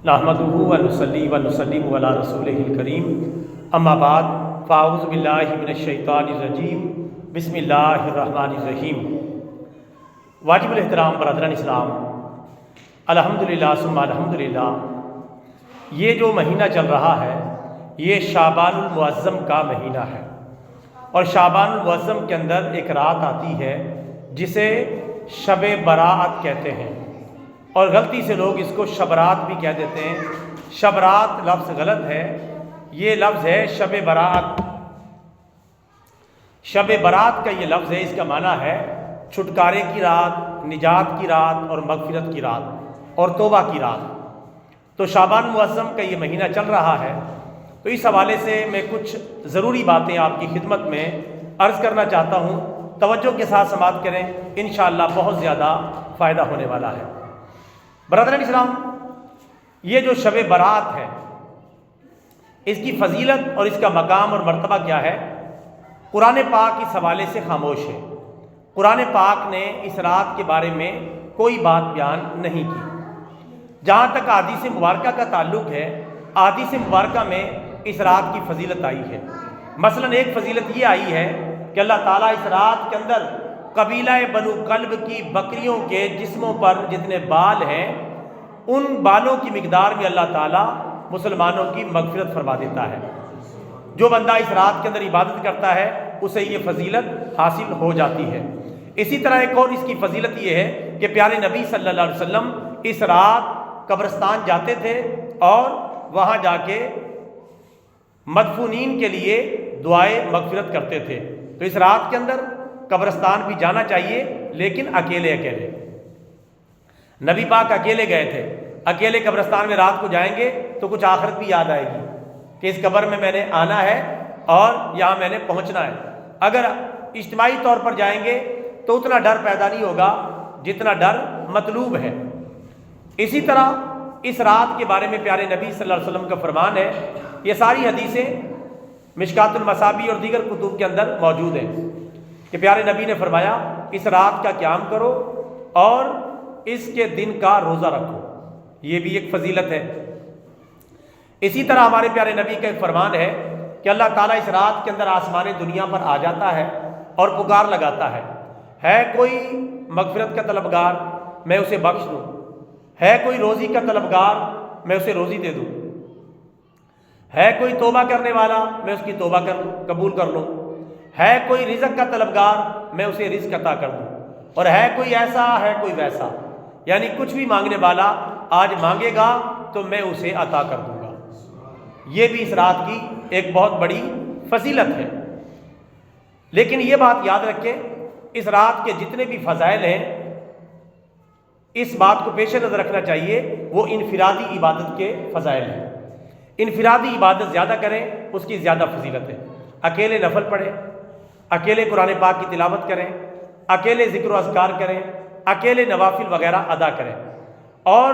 نحمدہ ونصلی ونسلم علی رسولہ الکریم اما بعد فاعوذ باللہ من الشیطان الرجیم بسم اللہ الرحمن الرحیم۔ واجب الاحترام برادران اسلام، الحمدللہ ثم الحمدللہ، یہ جو مہینہ چل رہا ہے یہ شعبان المعظم کا مہینہ ہے، اور شعبان المعظم کے اندر ایک رات آتی ہے جسے شب برات کہتے ہیں، اور غلطی سے لوگ اس کو شبرات بھی کہہ دیتے ہیں۔ شبرات لفظ غلط ہے، یہ لفظ ہے شب برات۔ شب برات کا یہ لفظ ہے، اس کا معنی ہے چھٹکارے کی رات، نجات کی رات، اور مغفرت کی رات، اور توبہ کی رات۔ تو شعبان معظم کا یہ مہینہ چل رہا ہے، تو اس حوالے سے میں کچھ ضروری باتیں آپ کی خدمت میں عرض کرنا چاہتا ہوں۔ توجہ کے ساتھ سماعت کریں، انشاءاللہ بہت زیادہ فائدہ ہونے والا ہے۔ برادران اسلام، یہ جو شب برات ہے اس کی فضیلت اور اس کا مقام اور مرتبہ کیا ہے؟ قرآن پاک اس حوالے سے خاموش ہے۔ قرآن پاک نے اس رات کے بارے میں کوئی بات بیان نہیں کی۔ جہاں تک احادیث مبارکہ کا تعلق ہے، احادیث مبارکہ میں اس رات کی فضیلت آئی ہے۔ مثلا ایک فضیلت یہ آئی ہے کہ اللہ تعالیٰ اس رات کے اندر قبیلہ بنو کلب کی بکریوں کے جسموں پر جتنے بال ہیں ان بالوں کی مقدار میں اللہ تعالیٰ مسلمانوں کی مغفرت فرما دیتا ہے۔ جو بندہ اس رات کے اندر عبادت کرتا ہے اسے یہ فضیلت حاصل ہو جاتی ہے۔ اسی طرح ایک اور اس کی فضیلت یہ ہے کہ پیارے نبی صلی اللہ علیہ وسلم اس رات قبرستان جاتے تھے اور وہاں جا کے مدفونین کے لیے دعائے مغفرت کرتے تھے۔ تو اس رات کے اندر قبرستان بھی جانا چاہیے، لیکن اکیلے اکیلے۔ نبی پاک اکیلے گئے تھے، اکیلے قبرستان میں رات کو جائیں گے تو کچھ آخرت بھی یاد آئے گی کہ اس قبر میں نے آنا ہے اور یہاں میں نے پہنچنا ہے۔ اگر اجتماعی طور پر جائیں گے تو اتنا ڈر پیدا نہیں ہوگا جتنا ڈر مطلوب ہے۔ اسی طرح اس رات کے بارے میں پیارے نبی صلی اللہ علیہ وسلم کا فرمان ہے، یہ ساری حدیثیں مشکات المصابیح اور دیگر کتب کے اندر موجود ہیں کہ پیارے نبی نے فرمایا اس رات کا قیام کرو اور اس کے دن کا روزہ رکھو، یہ بھی ایک فضیلت ہے۔ اسی طرح ہمارے پیارے نبی کا ایک فرمان ہے کہ اللہ تعالیٰ اس رات کے اندر آسمان دنیا پر آ جاتا ہے اور پکار لگاتا ہے کوئی مغفرت کا طلبگار میں اسے بخش دوں، ہے کوئی روزی کا طلبگار میں اسے روزی دے دوں، ہے کوئی توبہ کرنے والا میں اس کی توبہ قبول کر لوں، ہے کوئی رزق کا طلبگار میں اسے رزق عطا کر دوں، اور ہے کوئی ایسا ہے کوئی ویسا، یعنی کچھ بھی مانگنے والا آج مانگے گا تو میں اسے عطا کر دوں گا۔ یہ بھی اس رات کی ایک بہت بڑی فضیلت ہے۔ لیکن یہ بات یاد رکھیں، اس رات کے جتنے بھی فضائل ہیں اس بات کو پیش نظر رکھنا چاہیے، وہ انفرادی عبادت کے فضائل ہیں۔ انفرادی عبادت زیادہ کریں اس کی زیادہ فضیلت ہے۔ اکیلے نفل پڑھیں، اکیلے قرآن پاک کی تلاوت کریں، اکیلے ذکر و اذکار کریں، اکیلے نوافل وغیرہ ادا کریں، اور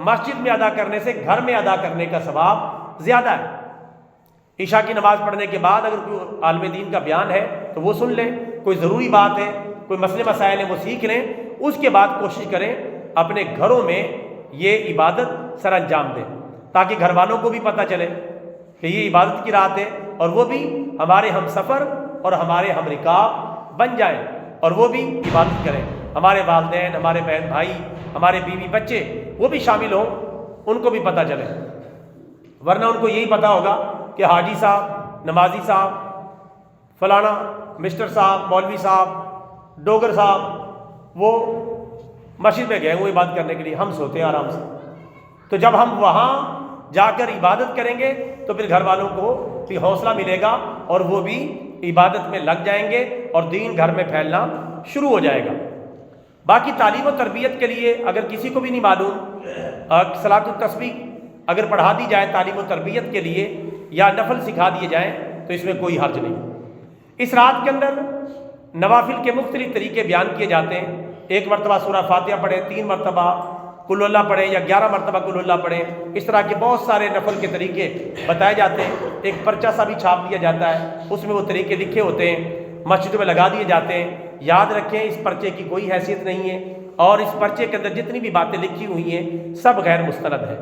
مسجد میں ادا کرنے سے گھر میں ادا کرنے کا ثواب زیادہ ہے۔ عشاء کی نماز پڑھنے کے بعد اگر کوئی عالم دین کا بیان ہے تو وہ سن لیں، کوئی ضروری بات ہے، کوئی مسئلے مسائل ہیں وہ سیکھ لیں، اس کے بعد کوشش کریں اپنے گھروں میں یہ عبادت سر انجام دیں، تاکہ گھر والوں کو بھی پتہ چلے کہ یہ عبادت کی رات ہے، اور وہ بھی ہمارے ہم سفر اور ہمارے ہم رکاب بن جائیں اور وہ بھی عبادت کریں۔ ہمارے والدین، ہمارے بہن بھائی، ہمارے بیوی بچے وہ بھی شامل ہوں، ان کو بھی پتہ چلے، ورنہ ان کو یہی پتہ ہوگا کہ حاجی صاحب، نمازی صاحب، فلانا مسٹر صاحب، مولوی صاحب، ڈوگر صاحب وہ مسجد میں گئے ہوئے عبادت کرنے کے لیے، ہم سوتے ہیں آرام سے۔ تو جب ہم وہاں جا کر عبادت کریں گے تو پھر گھر والوں کو بھی حوصلہ ملے گا اور وہ بھی عبادت میں لگ جائیں گے اور دین گھر میں پھیلنا شروع ہو جائے گا۔ باقی تعلیم و تربیت کے لیے اگر کسی کو بھی نہیں معلوم، صلاۃ التسبیح اگر پڑھا دی جائے تعلیم و تربیت کے لیے یا نفل سکھا دیے جائیں تو اس میں کوئی حرج نہیں۔ اس رات کے اندر نوافل کے مختلف طریقے بیان کیے جاتے ہیں۔ ایک مرتبہ سورہ فاتحہ پڑھیں، 3 مرتبہ قل اللہ پڑھیں، یا 11 مرتبہ قل اللہ پڑھیں۔ اس طرح کے بہت سارے نفل کے طریقے بتائے جاتے ہیں۔ ایک پرچہ سا بھی چھاپ دیا جاتا ہے، اس میں وہ طریقے لکھے ہوتے ہیں، مسجدوں میں لگا دیے جاتے ہیں۔ یاد رکھیں اس پرچے کی کوئی حیثیت نہیں ہے، اور اس پرچے کے اندر جتنی بھی باتیں لکھی ہوئی ہیں سب غیر مستند ہیں۔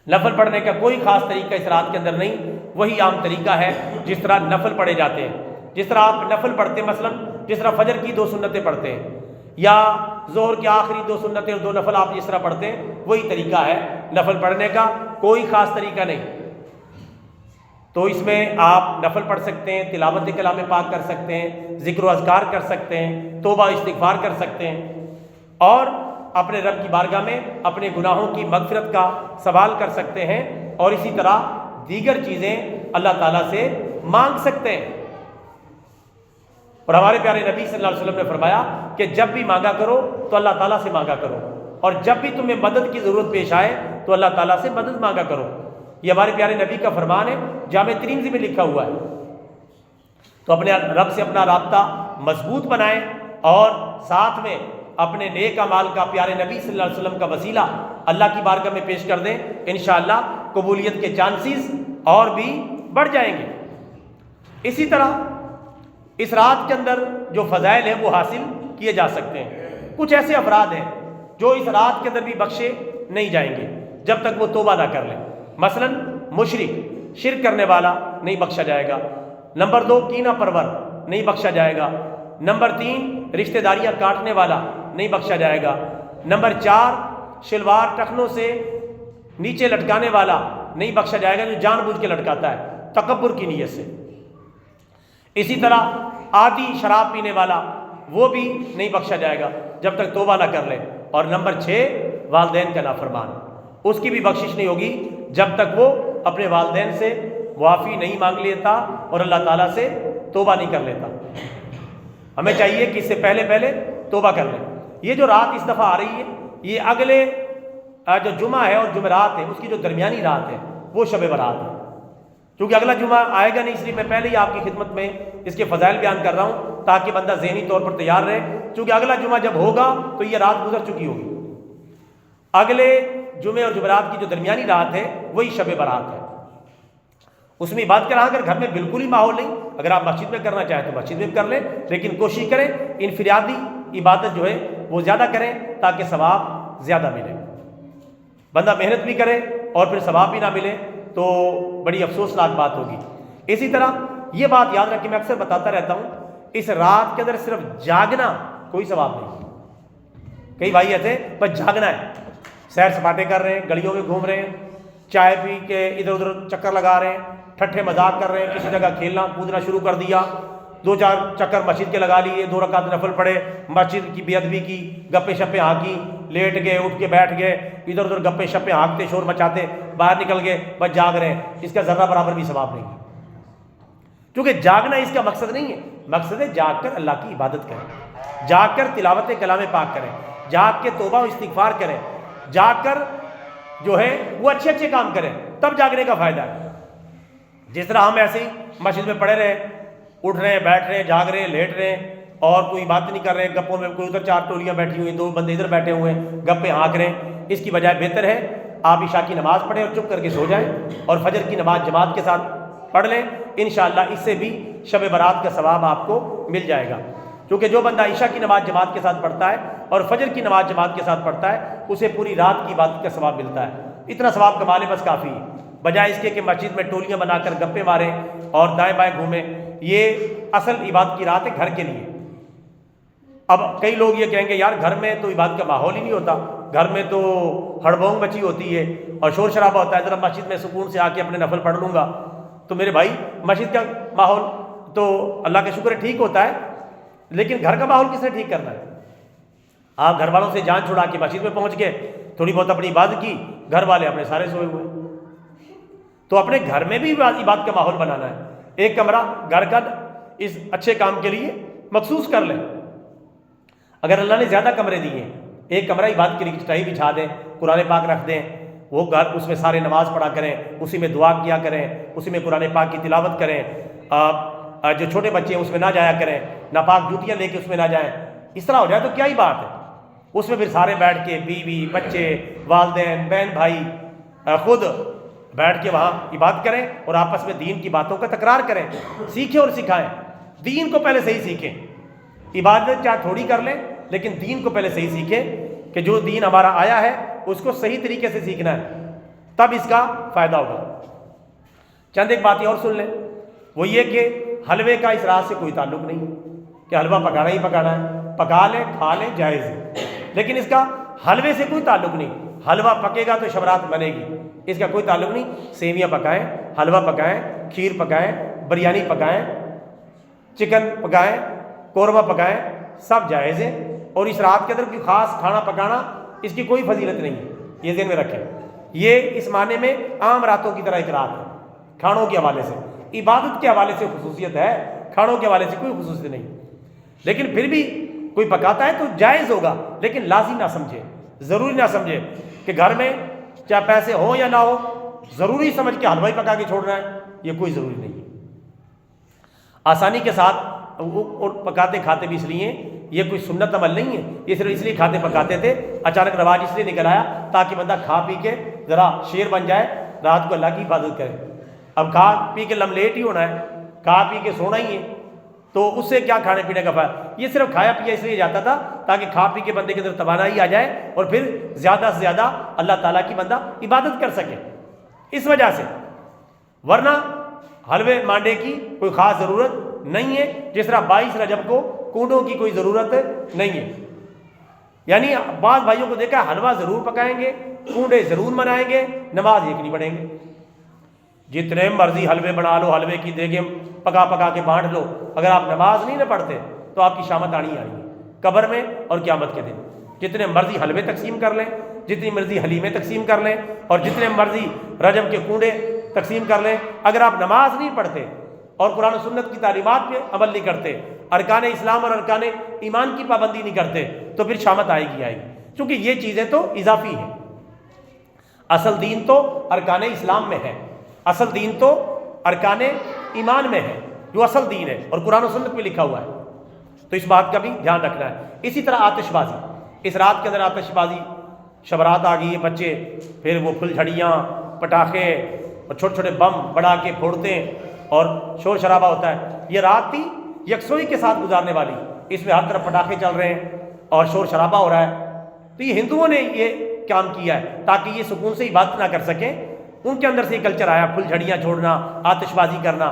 نفل پڑھنے کا کوئی خاص طریقہ اس رات کے اندر نہیں، وہی عام طریقہ ہے جس طرح نفل پڑھے جاتے ہیں۔ جس طرح آپ نفل پڑھتے ہیں، مثلا جس طرح فجر کی 2 سنتیں پڑھتے ہیں یا ظہر کی آخری 2 سنتیں اور 2 نفل آپ جس طرح پڑھتے ہیں، وہی طریقہ ہے نفل پڑھنے کا، کوئی خاص طریقہ نہیں۔ تو اس میں آپ نفل پڑھ سکتے ہیں، تلاوت کلام پاک کر سکتے ہیں، ذکر و اذکار کر سکتے ہیں، توبہ استغفار کر سکتے ہیں، اور اپنے رب کی بارگاہ میں اپنے گناہوں کی مغفرت کا سوال کر سکتے ہیں، اور اسی طرح دیگر چیزیں اللہ تعالیٰ سے مانگ سکتے ہیں۔ اور ہمارے پیارے نبی صلی اللہ علیہ وسلم نے فرمایا کہ جب بھی مانگا کرو تو اللہ تعالیٰ سے مانگا کرو، اور جب بھی تمہیں مدد کی ضرورت پیش آئے تو اللہ تعالیٰ سے مدد مانگا کرو۔ یہ ہمارے پیارے نبی کا فرمان ہے، جامع ترمذی میں لکھا ہوا ہے۔ تو اپنے رب سے اپنا رابطہ مضبوط بنائیں، اور ساتھ میں اپنے نیک اعمال کا پیارے نبی صلی اللہ علیہ وسلم کا وسیلہ اللہ کی بارگاہ میں پیش کر دیں، انشاءاللہ قبولیت کے چانسز اور بھی بڑھ جائیں گے۔ اسی طرح اس رات کے اندر جو فضائل ہیں وہ حاصل کیے جا سکتے ہیں۔ کچھ ایسے افراد ہیں جو اس رات کے اندر بھی بخشے نہیں جائیں گے جب تک وہ توبہ نہ کر لیں۔ مثلا مشرک، شرک کرنے والا نہیں بخشا جائے گا۔ نمبر 2 کینہ پرور نہیں بخشا جائے گا۔ نمبر 3 رشتہ داریاں کاٹنے والا نہیں بخشا جائے گا۔ نمبر 4 شلوار ٹخنوں سے نیچے لٹکانے والا نہیں بخشا جائے گا، جو جان بوجھ کے لٹکاتا ہے تکبر کی نیت سے۔ اسی طرح آدھی شراب پینے والا وہ بھی نہیں بخشا جائے گا جب تک توبہ نہ کر لے۔ اور نمبر 6 والدین کا نافرمان، اس کی بھی بخشش نہیں ہوگی جب تک وہ اپنے والدین سے معافی نہیں مانگ لیتا اور اللہ تعالیٰ سے توبہ نہیں کر لیتا۔ ہمیں چاہیے کہ اس سے پہلے توبہ کر لیں۔ یہ جو رات اس دفعہ آ رہی ہے، یہ اگلے جو جمعہ ہے اور جمعرات ہے اس کی جو درمیانی رات ہے وہ شب برات ہے۔ کیونکہ اگلا جمعہ آئے گا نہیں، اس لیے میں پہلے ہی آپ کی خدمت میں اس کے فضائل بیان کر رہا ہوں تاکہ بندہ ذہنی طور پر تیار رہے، کیونکہ اگلا جمعہ جب ہوگا تو یہ رات گزر چکی ہوگی۔ اگلے جمعے اور جمعرات کی جو درمیانی رات ہے وہی شب برات ہے۔ اس میں عبادت کرنا، اگر گھر میں بالکل ہی ماحول نہیں، اگر آپ مسجد میں کرنا چاہیں تو مسجد میں کر لیں، لیکن کوشش کریں انفرادی عبادت جو ہے وہ زیادہ کریں تاکہ ثواب زیادہ ملے۔ بندہ محنت بھی کرے اور پھر ثواب بھی نہ ملے تو بڑی افسوسناک بات ہوگی۔ اسی طرح یہ بات یاد رکھیں، میں اکثر بتاتا رہتا ہوں، اس رات کے اندر صرف جاگنا کوئی ثواب نہیں۔ کئی بھائی ایسے بس جاگنا ہے، سیر سپاٹے کر رہے ہیں، گلیوں میں گھوم رہے ہیں، چائے پی کے ادھر ادھر چکر لگا رہے ہیں، ٹھٹھے مذاق کر رہے ہیں، کسی جگہ کھیلنا کودنا شروع کر دیا، 2-4 چکر مسجد کے لگا لیے، 2 رکعت نفل پڑھے، مسجد کی بے ادبی کی، گپے شپے ہانکی، لیٹ گئے اٹھ کے بیٹھ گئے، ادھر ادھر گپے شپے ہانکتے شور مچاتے باہر نکل گئے، بس جاگ رہے ہیں، اس کا ذرہ برابر بھی ثواب نہیں ہے۔ کیونکہ جاگنا اس کا مقصد نہیں ہے، مقصد ہے جاگ کر اللہ کی عبادت کریں، جاگ کر تلاوت کلام پاک کریں، جاگ کے توبہ و استغفار کریں، جاگ کر جو ہے وہ اچھے اچھے کام کریں، تب جاگنے کا فائدہ ہے۔ جس طرح ہم ایسے ہی مسجد میں پڑے رہے، اٹھ رہے ہیں، بیٹھ رہے ہیں، جاگ رہے ہیں، لیٹ رہے ہیں اور کوئی بات نہیں کر رہے ہیں، گپوں میں کوئی ادھر 4 ٹولیاں بیٹھی ہوئی ہیں، 2 بندے ادھر بیٹھے ہوئے ہیں، گپے ہانک رہے ہیں، اس کی بجائے بہتر ہے آپ عشاء کی نماز پڑھیں اور چپ کر کے سو جائیں اور فجر کی نماز جماعت کے ساتھ پڑھ لیں، انشاءاللہ اس سے بھی شب برات کا ثواب آپ کو مل جائے گا۔ کیونکہ جو بندہ عشاء کی نماز جماعت کے ساتھ پڑھتا ہے اور فجر کی نماز جماعت کے ساتھ پڑھتا ہے اسے پوری رات کی عبادت کا ثواب ملتا ہے۔ اتنا ثواب کما لے بس کافی ہے، بجائے اس کے کہ مسجد میں ٹولیاں بنا کر گپے ماریں اور دائیں بائیں گھومیں۔ یہ اصل عبادت کی رات ہے گھر کے لیے۔ اب کئی لوگ یہ کہیں گے یار گھر میں تو عبادت کا ماحول ہی نہیں ہوتا، گھر میں تو ہڑبونگ مچی ہوتی ہے اور شور شرابہ ہوتا ہے، ذرا مسجد میں سکون سے آ کے اپنے نفل پڑھ لوں گا۔ تو میرے بھائی مسجد کا ماحول تو اللہ کا شکر ہے ٹھیک ہوتا ہے، لیکن گھر کا ماحول کس نے ٹھیک کرنا ہے؟ آپ گھر والوں سے جان چھڑا کے مسجد میں پہنچ گئے، تھوڑی بہت اپنی عبادت کی، گھر والے اپنے سارے سوئے ہوئے۔ تو اپنے گھر میں بھی عبادت کا ماحول بنانا ہے، ایک کمرہ گھر کا اس اچھے کام کے لیے مخصوص کر لیں۔ اگر اللہ نے زیادہ کمرے دیے ہیں، ایک کمرہ عبادت کے لیے چٹائی بچھا دیں، قرآن پاک رکھ دیں، وہ گھر اس میں سارے نماز پڑھا کریں، اسی میں دعا کیا کریں، اسی میں قرآن پاک کی تلاوت کریں۔ جو چھوٹے بچے ہیں اس میں نہ جایا کریں، ناپاک جوتیاں لے کے اس میں نہ جائیں۔ اس طرح ہو جائے تو کیا ہی بات ہے، اس میں پھر سارے بیٹھ کے بیوی بچے والدین بہن بھائی خود بیٹھ کے وہاں عبادت کریں اور آپس میں دین کی باتوں کا تکرار کریں، سیکھیں اور سکھائیں۔ دین کو پہلے صحیح سیکھیں، عبادت چاہے تھوڑی کر لیں لیکن دین کو پہلے صحیح سیکھیں کہ جو دین ہمارا آیا ہے اس کو صحیح طریقے سے سیکھنا ہے۔ تب اس کا فائدہ ہوگا۔ چند ایک باتیں اور سن لیں، وہ یہ کہ حلوے کا اس رات سے کوئی تعلق نہیں ہے کہ حلوہ پکانا ہی پکانا ہے، پکا لیں کھا لیں جائز ہے، لیکن اس کا حلوے سے کوئی تعلق نہیں۔ حلوہ پکے گا تو شبرات بنے گی، اس کا کوئی تعلق نہیں۔ سیویاں پکائیں، حلوہ پکائیں، کھیر پکائیں، بریانی پکائیں، چکن پکائیں، قورمہ پکائیں، سب جائز ہے۔ اور اس رات کے اندر کوئی خاص کھانا پکانا اس کی کوئی فضیلت نہیں ہے، یہ ذہن میں رکھیں۔ یہ اس معنی میں عام راتوں کی طرح ایک رات ہے، کھانوں کے حوالے سے، عبادت کے حوالے سے خصوصیت ہے، کھانوں کے حوالے سے کوئی خصوصیت نہیں۔ لیکن پھر بھی کوئی پکاتا ہے تو جائز ہوگا، لیکن لازم نہ سمجھے، ضروری نہ سمجھے کہ گھر میں چاہے پیسے ہوں یا نہ ہو ضروری سمجھ کے حلوہ ہی پکا کے چھوڑنا ہے، یہ کوئی ضروری نہیں ہے۔ آسانی کے ساتھ اور پکاتے کھاتے بھی اس لیے یہ کوئی سنت عمل نہیں ہے، یہ صرف اس لیے کھاتے پکاتے تھے، اچانک رواج اس لیے نکل آیا تاکہ بندہ کھا پی کے ذرا شیر بن جائے، رات کو اللہ کی عبادت کرے۔ اب کھا پی کے لیٹ ہی ہونا ہے، کھا پی کے سونا ہی ہے، تو اس سے کیا کھانے پینے کا فائدہ؟ یہ صرف کھایا پیا اس لیے جاتا تھا تاکہ کھا پی کے بندے کے اندر توانائی آ جائے اور پھر زیادہ سے زیادہ اللہ تعالیٰ کی بندہ عبادت کر سکے، اس وجہ سے۔ ورنہ حلوے مانڈے کی کوئی خاص ضرورت نہیں ہے، جس طرح 22 رجب کو کونڈوں کی کوئی ضرورت نہیں ہے۔ یعنی بعض بھائیوں کو دیکھا حلوہ ضرور پکائیں گے، کونڈے ضرور منائیں گے، نماز ایک نہیں پڑھیں گے۔ جتنے مرضی حلوے بنا لو، حلوے کی دیگیں پکا پکا کے بانٹ لو، اگر آپ نماز نہیں نہ پڑھتے تو آپ کی شامت آنی ہے قبر میں اور قیامت کے دن۔ جتنے مرضی حلوے تقسیم کر لیں، جتنی مرضی حلیمیں تقسیم کر لیں، اور جتنے مرضی رجب کے کونڈے تقسیم کر لیں، اگر آپ نماز نہیں پڑھتے اور قرآن و سنت کی تعلیمات پہ عمل نہیں کرتے، ارکان اسلام اور ارکان ایمان کی پابندی نہیں کرتے، تو پھر شامت آئے گی۔ چونکہ یہ چیزیں تو اضافی ہیں، اصل دین تو ارکان اسلام میں ہے، اصل دین تو ارکان ایمان میں ہے، جو اصل دین ہے اور قرآن و سنت میں لکھا ہوا ہے، تو اس بات کا بھی دھیان رکھنا ہے۔ اسی طرح آتش بازی، اس رات کے اندر آتش بازی، شبرات آ گئی ہے، بچے پھر وہ پھل جھڑیاں، پٹاخے اور چھوٹے چھوٹے بم بڑھا کے پھوڑتے ہیں اور شور شرابہ ہوتا ہے۔ یہ رات تھی یکسوئی کے ساتھ گزارنے والی، اس میں ہر طرف پٹاخے چل رہے ہیں اور شور شرابہ ہو رہا ہے، تو یہ ہندوؤں نے یہ کام کیا ہے تاکہ یہ سکون سے عبادت نہ کر سکیں۔ ان کے اندر سے یہ کلچر آیا، پھل جھڑیاں چھوڑنا، آتش بازی کرنا۔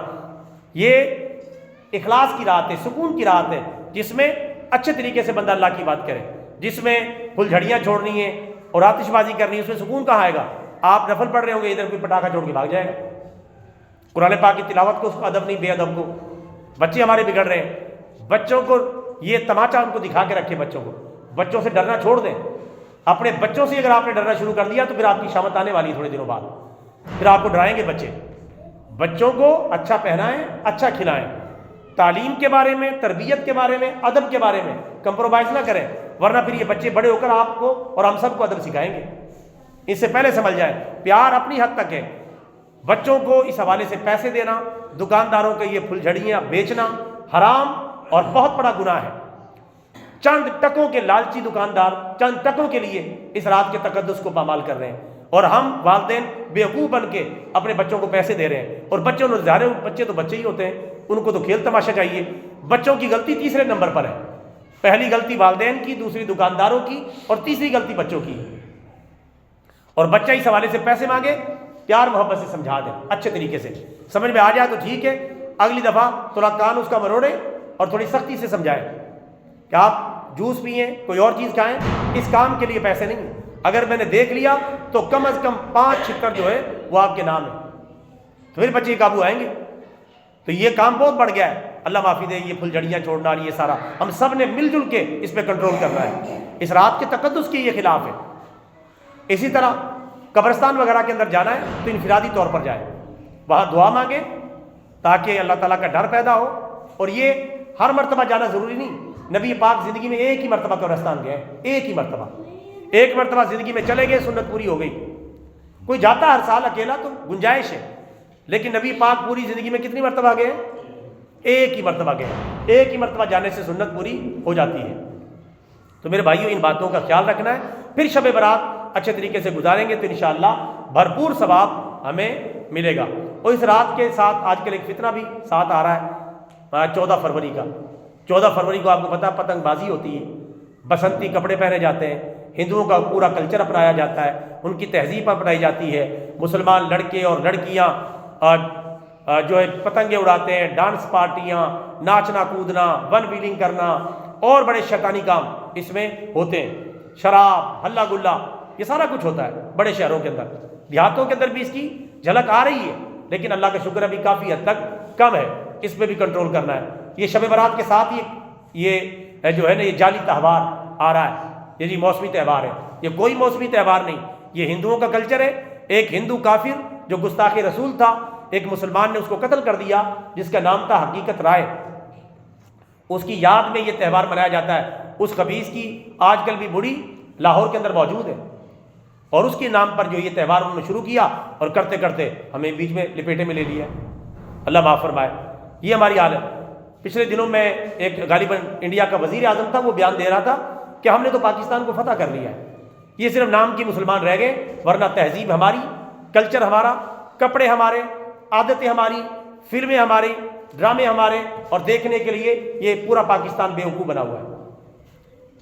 یہ اخلاص کی رات ہے، سکون کی رات ہے، جس میں اچھے طریقے سے بندہ اللہ کی بات کرے، جس میں پھل جھڑیاں چھوڑنی ہے اور آتش بازی کرنی ہے، اس میں سکون کہاں آئے گا؟ آپ نفل پڑھ رہے ہوں گے، ادھر کوئی پٹاخہ چھوڑ کے بھاگ جائے گا، قرآن پاک کی تلاوت کو اس کو ادب نہیں، بے ادب کو۔ بچے ہمارے بگڑ رہے ہیں، بچوں کو یہ تماچا ان کو دکھا کے رکھے، بچوں کو، بچوں سے ڈرنا چھوڑ دیں۔ اپنے بچوں سے اگر آپ نے ڈرنا شروع کر دیا تو پھر آپ کی شامت آنے والی ہے تھوڑے دنوں بعد، پھر آپ کو ڈرائیں گے بچے۔ بچوں کو اچھا پہنائیں، اچھا کھلائیں، تعلیم کے بارے میں، تربیت کے بارے میں، ادب کے بارے میں کمپرومائز نہ کریں، ورنہ پھر یہ بچے بڑے ہو کر آپ کو اور ہم سب کو ادب سکھائیں گے۔ اس سے پہلے سمجھ جائیں، پیار اپنی حد تک ہے، بچوں کو اس حوالے سے پیسے دینا، دکانداروں کے یہ پھل جھڑیاں بیچنا حرام اور بہت بڑا گناہ ہے۔ چند ٹکوں کے لالچی دکاندار چند ٹکوں کے لیے اس رات کے تقدس کو پامال کر رہے ہیں، اور ہم والدین بیوقوف بن کے اپنے بچوں کو پیسے دے رہے ہیں، اور بچوں نے ظاہر بچے تو بچے ہی ہوتے ہیں، ان کو تو کھیل تماشا چاہیے۔ بچوں کی غلطی تیسرے نمبر پر ہے، پہلی غلطی والدین کی، دوسری دکانداروں کی، اور تیسری غلطی بچوں کی۔ اور بچہ اس حوالے سے پیسے مانگے، پیار محبت سے سمجھا دیں، اچھے طریقے سے سمجھ میں آ جائے تو ٹھیک ہے، اگلی دفعہ تھوڑا کان اس کا مروڑے اور تھوڑی سختی سے سمجھائیں کہ آپ جوس پئیں، کوئی اور چیز کھائیں، اس کام کے لیے پیسے نہیں، اگر میں نے دیکھ لیا تو کم از کم 5 چھکر جو ہے وہ آپ کے نام ہے، تو پھر بچے قابو آئیں گے۔ تو یہ کام بہت بڑھ گیا ہے، اللہ معافی دے، یہ پھل جھڑیاں چھوڑنا، یہ سارا ہم سب نے مل جل کے اس پہ کنٹرول کرنا ہے، اس رات کے تقدس کے یہ خلاف ہے۔ اسی طرح قبرستان وغیرہ کے اندر جانا ہے تو انفرادی طور پر جائے، وہاں دعا مانگے تاکہ اللہ تعالیٰ کا ڈر پیدا ہو، اور یہ ہر مرتبہ جانا ضروری نہیں۔ نبی پاک زندگی میں ایک ہی مرتبہ قبرستان گئے، ایک ہی مرتبہ، ایک مرتبہ زندگی میں چلے گئے، سنت پوری ہو گئی۔ کوئی جاتا ہر سال اکیلا تو گنجائش ہے، لیکن نبی پاک پوری زندگی میں کتنی مرتبہ گئے؟ ایک ہی مرتبہ گئے، ایک ہی مرتبہ جانے سے سنت پوری ہو جاتی ہے۔ تو میرے بھائیوں، ان باتوں کا خیال رکھنا ہے، پھر شب برات اچھے طریقے سے گزاریں گے تو انشاءاللہ بھرپور ثواب ہمیں ملے گا۔ اور اس رات کے ساتھ آج کل ایک فتنہ بھی ساتھ آ رہا ہے، 14 فروری کا۔ 14 فروری کو آپ کو پتہ پتنگ بازی ہوتی ہے، بسنتی کپڑے پہنے جاتے ہیں، ہندوؤں کا پورا کلچر اپنایا جاتا ہے، ان کی تہذیب پر پڑھائی جاتی ہے. مسلمان لڑکے اور لڑکیاں جو ہے پتنگیں اڑاتے ہیں، ڈانس پارٹیاں، ناچنا کودنا، ون ویلنگ کرنا اور بڑے شیطانی کام اس میں ہوتے ہیں. شراب، ہلا گلا، یہ سارا کچھ ہوتا ہے بڑے شہروں کے اندر. دیہاتوں کے اندر بھی اس کی جھلک آ رہی ہے، لیکن اللہ کا شکر ابھی کافی حد تک کم ہے. اس پہ بھی کنٹرول کرنا ہے. یہ شب برات کے ساتھ ہی یہ جو ہے نا یہ جعلی تہوار آ رہا ہے، یہ جی موسمی تہوار ہے. یہ کوئی موسمی تہوار نہیں، یہ ہندوؤں کا کلچر ہے. ایک ہندو کافر جو گستاخ رسول تھا، ایک مسلمان نے اس کو قتل کر دیا جس کا نام تھا حقیقت رائے. اس کی یاد میں یہ تہوار منایا جاتا ہے. اس خبیث کی آج کل بھی بڑی لاہور کے اندر موجود ہے، اور اس کے نام پر جو یہ تہوار انہوں نے شروع کیا اور کرتے کرتے ہمیں بیچ میں لپیٹے میں لے لیا. اللہ معاف فرمائے. یہ ہماری حالت. پچھلے دنوں میں ایک غالباً انڈیا کا وزیر اعظم تھا، وہ بیان دے رہا تھا کہ ہم نے تو پاکستان کو فتح کر لیا ہے، یہ صرف نام کی مسلمان رہ گئے، ورنہ تہذیب ہماری، کلچر ہمارا، کپڑے ہمارے، عادتیں ہماری، فلمیں ہماری، ڈرامے ہمارے، اور دیکھنے کے لیے یہ پورا پاکستان بے وقوف بنا ہوا ہے.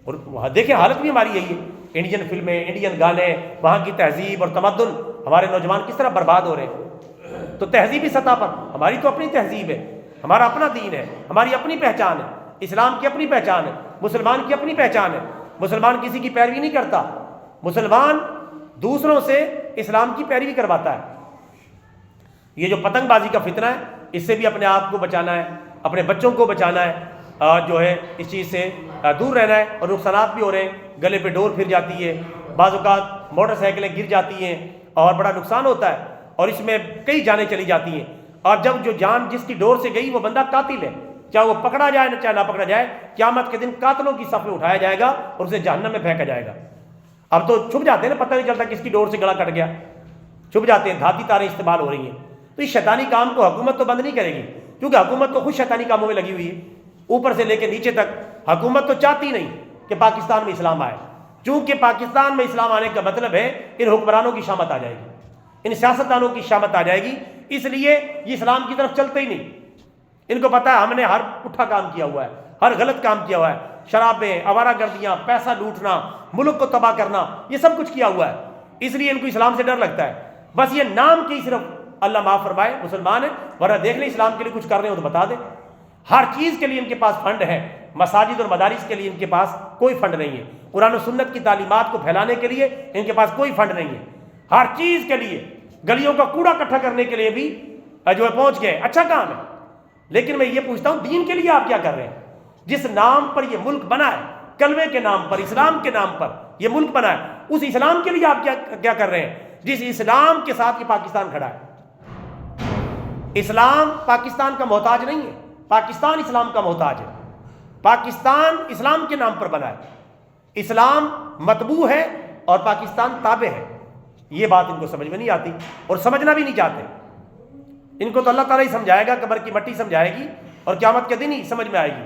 اور دیکھیں حالت بھی ہماری یہی ہے. انڈین فلمیں، انڈین گانے، وہاں کی تہذیب اور تمدن، ہمارے نوجوان کس طرح برباد ہو رہے ہیں. تو تہذیبی سطح پر ہماری تو اپنی تہذیب ہے، ہمارا اپنا دین ہے، ہماری اپنی پہچان ہے، اسلام کی اپنی پہچان ہے، مسلمان کی اپنی پہچان ہے. مسلمان کسی کی پیروی نہیں کرتا، مسلمان دوسروں سے اسلام کی پیروی کرواتا ہے. یہ جو پتنگ بازی کا فتنہ ہے، اس سے بھی اپنے آپ کو بچانا ہے، اپنے بچوں کو بچانا ہے، جو ہے اس چیز سے دور رہنا ہے. اور نقصانات بھی ہو رہے ہیں، گلے پہ ڈور پھر جاتی ہے، بعض اوقات موٹر سائیکلیں گر جاتی ہیں اور بڑا نقصان ہوتا ہے، اور اس میں کئی جانیں چلی جاتی ہیں. اور جب جو جان جس کی ڈور سے گئی وہ بندہ قاتل ہے، چاہے وہ پکڑا جائے چاہے نہ پکڑا جائے، قیامت کے دن قاتلوں کی صف میں اٹھایا جائے گا اور اسے جہنم میں پھینکا جائے گا. اب تو چھپ جاتے ہیں نا، پتہ نہیں چلتا کس کی ڈور سے گلا کٹ گیا، چھپ جاتے ہیں. دھاتی تاریں استعمال ہو رہی ہیں. تو اس شیطانی کام کو حکومت تو بند نہیں کرے گی، کیونکہ حکومت تو خود شیطانی کاموں میں لگی ہوئی ہے. اوپر سے لے کے نیچے تک حکومت تو چاہتی نہیں کہ پاکستان میں اسلام آئے، چونکہ پاکستان میں اسلام آنے کا مطلب ہے ان حکمرانوں کی شامت آ جائے گی، ان سیاستدانوں کی شامت آ جائے گی. اس لیے یہ اسلام کی طرف چلتے ہی نہیں. ان کو پتہ ہے ہم نے ہر پٹھا کام کیا ہوا ہے، ہر غلط کام کیا ہوا ہے، شرابیں، آوارہ گردیاں، پیسہ لوٹنا، ملک کو تباہ کرنا، یہ سب کچھ کیا ہوا ہے. اس لیے ان کو اسلام سے ڈر لگتا ہے. بس یہ نام کی صرف اللہ معاف فرمائے مسلمان ہے، ورنہ دیکھ لیں اسلام کے لیے کچھ کر رہے ہو تو بتا دیں. ہر چیز کے لیے ان کے پاس فنڈ ہے، مساجد اور مدارس کے لیے ان کے پاس کوئی فنڈ نہیں ہے، قرآن و سنت کی تعلیمات کو پھیلانے کے لیے ان کے پاس کوئی فنڈ نہیں ہے. ہر چیز کے لیے، گلیوں کا کوڑا اکٹھا کرنے کے لیے بھی جو ہے پہنچ گئے. اچھا کام ہے، لیکن میں یہ پوچھتا ہوں دین کے لیے آپ کیا کر رہے ہیں؟ جس نام پر یہ ملک بنا ہے، کلمے کے نام پر، اسلام کے نام پر یہ ملک بنا ہے، اس اسلام کے لیے آپ کیا کر رہے ہیں جس اسلام کے ساتھ یہ پاکستان کھڑا ہے؟ اسلام پاکستان کا محتاج نہیں ہے، پاکستان اسلام کا محتاج ہے. پاکستان اسلام کے نام پر بنا ہے، اسلام مطبوع ہے اور پاکستان تابع ہے. یہ بات ان کو سمجھ میں نہیں آتی اور سمجھنا بھی نہیں چاہتے. ان کو تو اللہ تعالیٰ ہی سمجھائے گا، قبر کی مٹی سمجھائے گی اور قیامت کے دن ہی سمجھ میں آئے گی.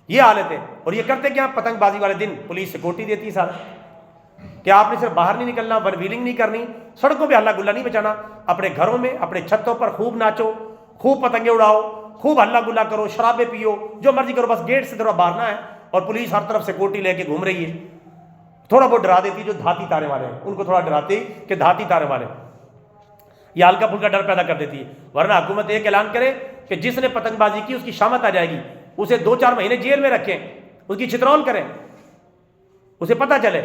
یہ حالت ہے. اور یہ کرتے کیا؟ پتنگ بازی والے دن پولیس سیکورٹی دیتی ہے سارا، کہ آپ نے صرف باہر نہیں نکلنا، ون ویلنگ نہیں کرنی، سڑکوں پہ ہلا گلا نہیں بچانا، اپنے گھروں میں اپنے چھتوں پر خوب ناچو، خوب پتنگیں اڑاؤ، خوب ہلا گلا کرو، شرابیں پیو، جو مرضی کرو، بس گیٹ سے طرف باہرنا ہے. اور پولیس ہر طرف سیکورٹی لے کے گھوم رہی ہے. تھوڑا بہت ڈرا دیتی جو دھاتی تارے والے ہیں، ان کو تھوڑا ڈراتے کہ دھاتی تارے والے، یہ ہلکا پھلکا ڈر پیدا کر دیتی ہے. ورنہ حکومت ایک اعلان کرے کہ جس نے پتنگ بازی کی اس کی شامت آ جائے گی، اسے 2-4 مہینے جیل میں رکھیں، اس کی چترول کریں، اسے پتہ چلے.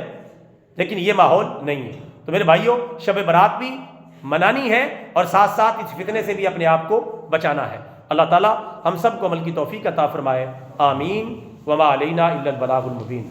لیکن یہ ماحول نہیں ہے. تو میرے بھائیوں، شب برات بھی منانی ہے اور ساتھ ساتھ اس فتنے سے بھی اپنے آپ کو بچانا ہے. اللہ تعالیٰ ہم سب کو عمل کی توفیق عطا فرمائے. آمین. وما علینا الا البلاغ المبین.